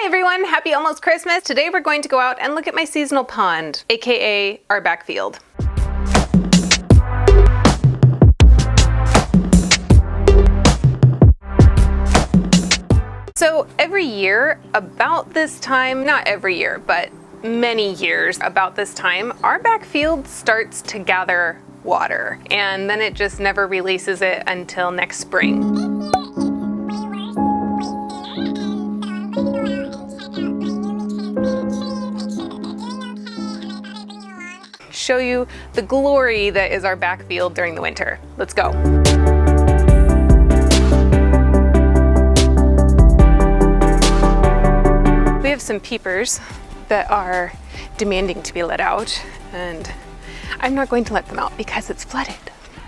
everyone, happy almost Christmas. Today we're going to go out and look at my seasonal pond, aka our backfield. So every year, about this time, not every year, but many years about this time, our backfield starts to gather water, and then it just never releases it until next spring. Show you the glory that is our backfield during the winter. Let's go. We have some peepers that are demanding to be let out, and I'm not going to let them out because it's flooded.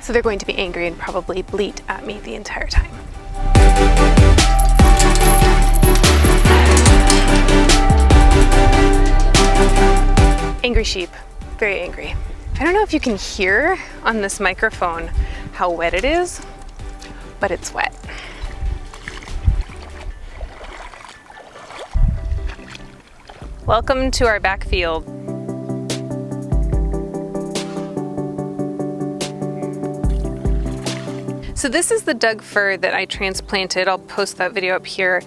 So they're going to be angry and probably bleat at me the entire time. Angry sheep. Very angry. I don't know if you can hear on this microphone how wet it is, but it's wet. Welcome to our backfield. So this is the Doug fir that I transplanted. I'll post that video up here.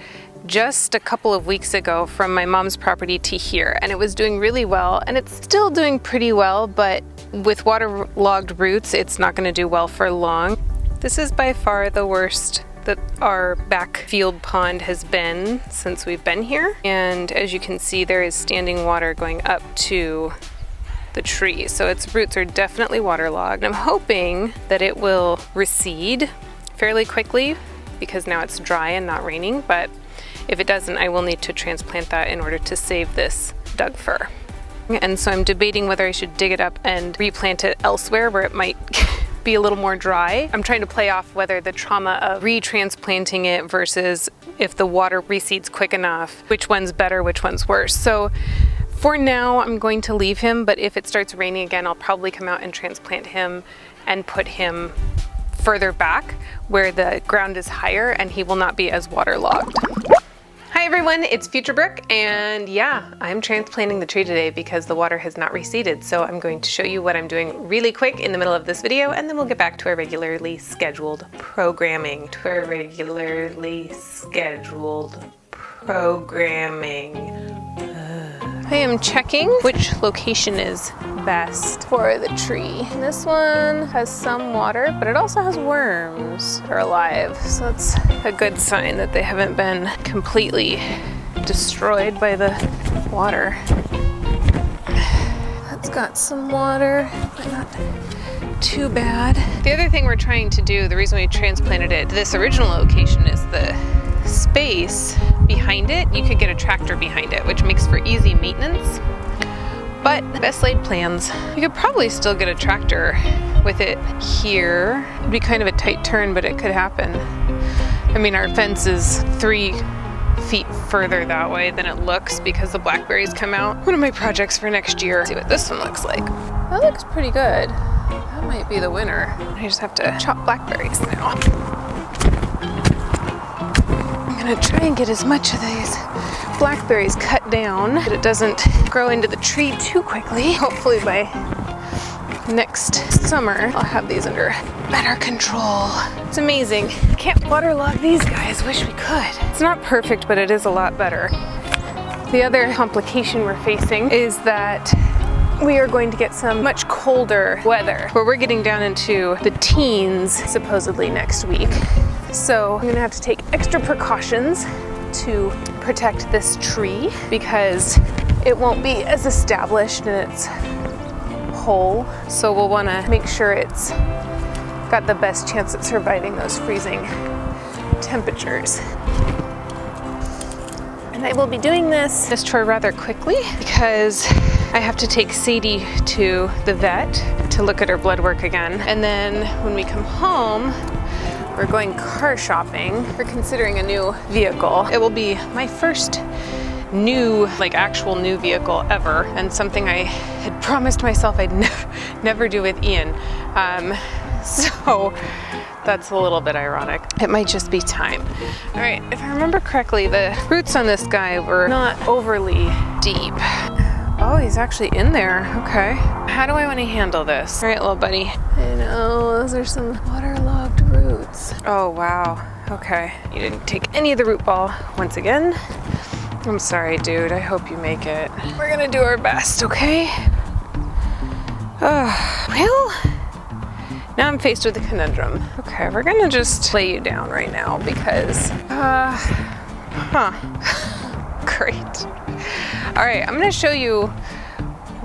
Just a couple of weeks ago from my mom's property to here, and it was doing really well, and it's still doing pretty well, but with waterlogged roots it's not going to do well for long. This is by far the worst that our backfield pond has been since we've been here, and as you can see there is standing water going up to the tree, so its roots are definitely waterlogged. I'm hoping that it will recede fairly quickly because now it's dry and not raining, but if it doesn't, I will need to transplant that in order to save this Doug fir. And so I'm debating whether I should dig it up and replant it elsewhere where it might be a little more dry. I'm trying to play off whether the trauma of retransplanting it versus if the water recedes quick enough, which one's better, which one's worse. So for now, I'm going to leave him, but if it starts raining again, I'll probably come out and transplant him and put him further back where the ground is higher and he will not be as waterlogged. Hi everyone, it's Future Brooke, and yeah, I'm transplanting the tree today because the water has not receded, so I'm going to show you what I'm doing really quick in the middle of this video, and then we'll get back to our regularly scheduled programming. I am checking which location is best for the tree. This one has some water, but it also has worms that are alive. So that's a good sign that they haven't been completely destroyed by the water. That's got some water, but not too bad. The other thing we're trying to do, the reason we transplanted it to this original location, is the space behind it. You could get a tractor behind it, which makes for easy maintenance. But best laid plans. We could probably still get a tractor with it here. It'd be kind of a tight turn, but it could happen. I mean, our fence is 3 feet further that way than it looks because the blackberries come out. One of my projects for next year. Let's see what this one looks like. That looks pretty good. That might be the winner. I just have to chop blackberries now. I'm gonna try and get as much of these blackberries cut down that it doesn't grow into the tree too quickly. Hopefully by next summer I'll have these under better control. It's amazing. Can't waterlog these guys. Wish we could. It's not perfect, but it is a lot better. The other complication we're facing is that we are going to get some much colder weather where we're getting down into the teens supposedly next week. So I'm gonna have to take extra precautions to protect this tree because it won't be as established in its hole. So we'll wanna make sure it's got the best chance at surviving those freezing temperatures. And I will be doing this chore rather quickly because I have to take Sadie to the vet to look at her blood work again. And then when we come home, we're going car shopping. We're considering a new vehicle. It will be my first new, actual new vehicle ever, and something I had promised myself I'd never do with Ian. So That's a little bit ironic. It might just be time. All right, if I remember correctly, the roots on this guy were not overly deep. Oh, he's actually in there. Okay. How do I want to handle this? All right, little buddy. I know, those are some waterlogged roots. Oh, wow. Okay. You didn't take any of the root ball once again. I'm sorry, dude. I hope you make it. We're gonna do our best, okay? Well, now I'm faced with a conundrum. Okay, we're gonna just lay you down right now because, great. All right, I'm gonna show you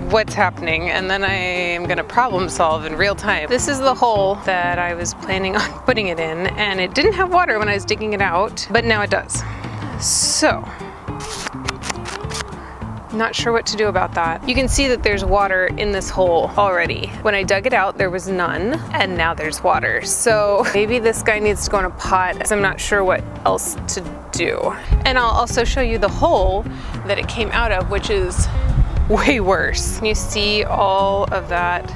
what's happening and then I am gonna problem solve in real time. This is the hole that I was planning on putting it in, and it didn't have water when I was digging it out, but now it does. So, not sure what to do about that. You can see that there's water in this hole already. When I dug it out, there was none, and now there's water. So maybe this guy needs to go in a pot, because I'm not sure what else to do. And I'll also show you the hole that it came out of, which is way worse. Can you see all of that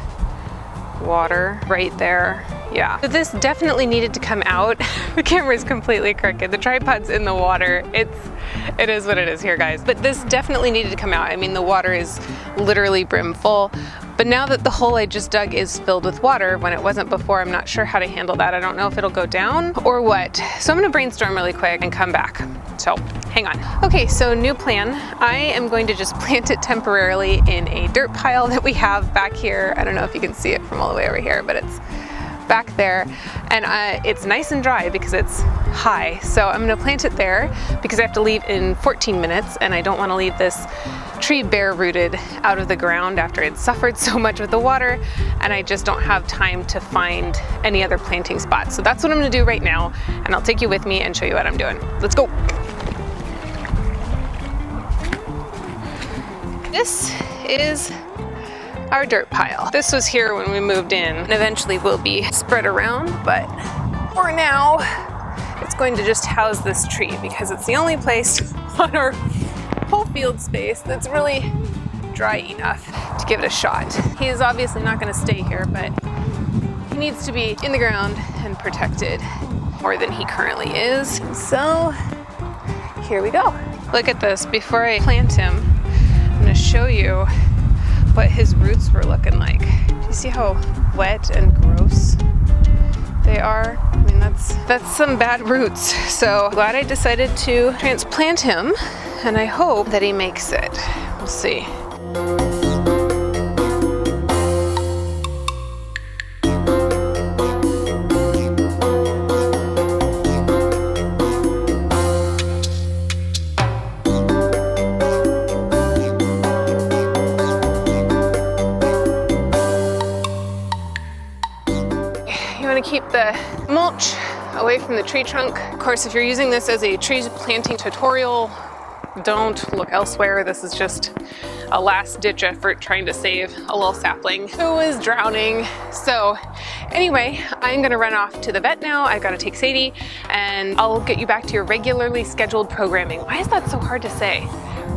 water right there? Yeah. So this definitely needed to come out. The camera's completely crooked. The tripod's in the water. It is what it is here, guys. But this definitely needed to come out. I mean, the water is literally brim full. But now that the hole I just dug is filled with water, when it wasn't before, I'm not sure how to handle that. I don't know if it'll go down or what. So I'm gonna brainstorm really quick and come back. So hang on. Okay, so new plan. I am going to just plant it temporarily in a dirt pile that we have back here. I don't know if you can see it from all the way over here, but it's back there, and it's nice and dry because it's high. So I'm gonna plant it there because I have to leave in 14 minutes, and I don't wanna leave this tree bare rooted out of the ground after it's suffered so much with the water, and I just don't have time to find any other planting spots. So that's what I'm gonna do right now, and I'll take you with me and show you what I'm doing. Let's go. This is our dirt pile. This was here when we moved in, and eventually will be spread around, but for now, it's going to just house this tree because it's the only place on our whole field space that's really dry enough to give it a shot. He is obviously not gonna stay here, but he needs to be in the ground and protected more than he currently is. So here we go. Look at this. Before I plant him, I'm gonna show you what his roots were looking like. Do you see how wet and gross they are? I mean, that's some bad roots. So glad I decided to transplant him, and I hope that he makes it. We'll see. Keep the mulch away from the tree trunk. Of course, if you're using this as a tree planting tutorial, don't look elsewhere. This is just a last-ditch effort trying to save a little sapling who is drowning. So anyway, I'm gonna run off to the vet now. I've gotta take Sadie, and I'll get you back to your regularly scheduled programming. Why is that so hard to say?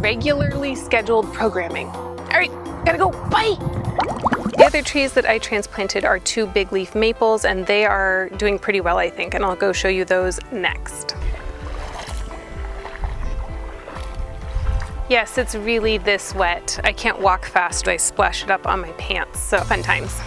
Regularly scheduled programming. All right, gotta go, bye. The other trees that I transplanted are 2 big leaf maples, and they are doing pretty well, I think, and I'll go show you those next. Yes, it's really this wet. I can't walk fast, I splash it up on my pants, so fun times.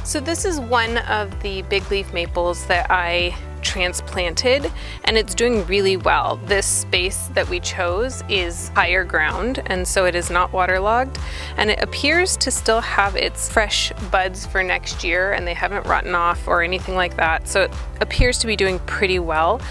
So this is one of the big leaf maples that I transplanted, and it's doing really well. This space that we chose is higher ground, and so it is not waterlogged, and it appears to still have its fresh buds for next year, and they haven't rotten off or anything like that, so it appears to be doing pretty well.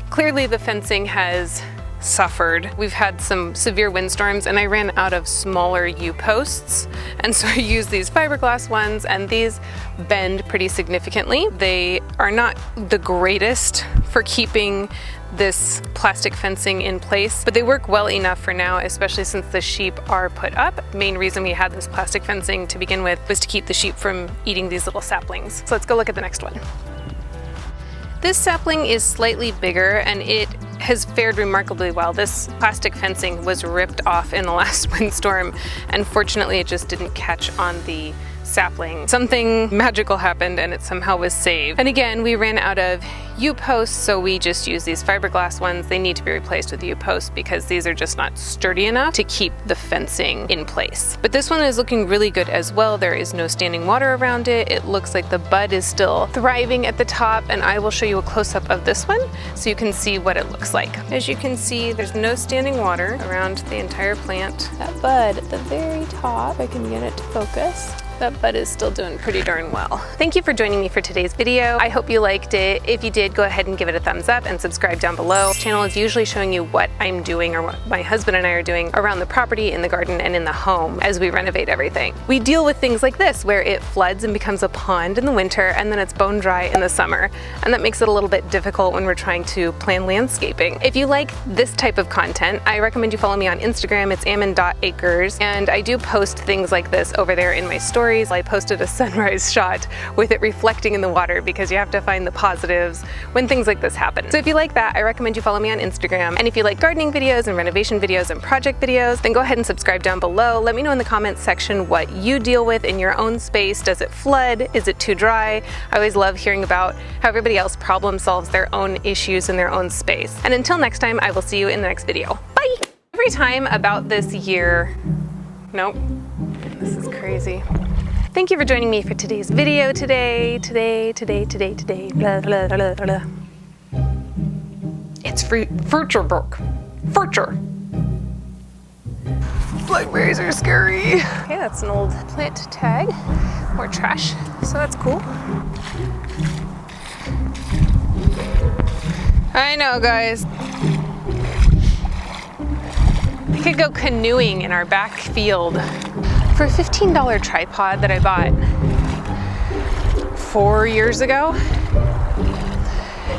Clearly the fencing has suffered. We've had some severe windstorms, and I ran out of smaller U-posts, and so I used these fiberglass ones, and these bend pretty significantly. They are not the greatest for keeping this plastic fencing in place, but they work well enough for now, especially since the sheep are put up. Main reason we had this plastic fencing to begin with was to keep the sheep from eating these little saplings. So let's go look at the next one. This sapling is slightly bigger, and it has fared remarkably well. This plastic fencing was ripped off in the last windstorm, and fortunately it just didn't catch on the sapling. Something magical happened and it somehow was saved. And again, we ran out of U-posts, so we just use these fiberglass ones. They need to be replaced with U-posts because these are just not sturdy enough to keep the fencing in place. But this one is looking really good as well. There is no standing water around it. It looks like the bud is still thriving at the top, and I will show you a close-up of this one so you can see what it looks like. As you can see, there's no standing water around the entire plant. That bud at the very top, if I can get it to focus. That bud is still doing pretty darn well. Thank you for joining me for today's video. I hope you liked it. If you did, go ahead and give it a thumbs up and subscribe down below. This channel is usually showing you what I'm doing or what my husband and I are doing around the property, in the garden, and in the home as we renovate everything. We deal with things like this where it floods and becomes a pond in the winter and then it's bone dry in the summer. And that makes it a little bit difficult when we're trying to plan landscaping. If you like this type of content, I recommend you follow me on Instagram. It's ammon.acres. And I do post things like this over there in my stories. I posted a sunrise shot with it reflecting in the water because you have to find the positives when things like this happen. So if you like that, I recommend you follow me on Instagram. And if you like gardening videos and renovation videos and project videos, then go ahead and subscribe down below. Let me know in the comments section what you deal with in your own space. Does it flood? Is it too dry? I always love hearing about how everybody else problem solves their own issues in their own space. And until next time, I will see you in the next video. Bye! Every time about this year, nope, this is crazy. Thank you for joining me for today's video today, blah, blah, blah, blah. It's future, Brooke. Future. Blackberries are scary. Okay, that's an old plant tag. More trash, so that's cool. I know, guys. I could go canoeing in our back field. For a $15 tripod that I bought 4 years ago,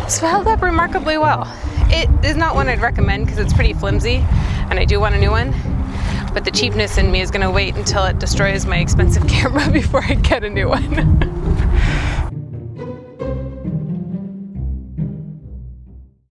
it's held up remarkably well. It is not one I'd recommend because it's pretty flimsy and I do want a new one, but the cheapness in me is gonna wait until it destroys my expensive camera before I get a new one.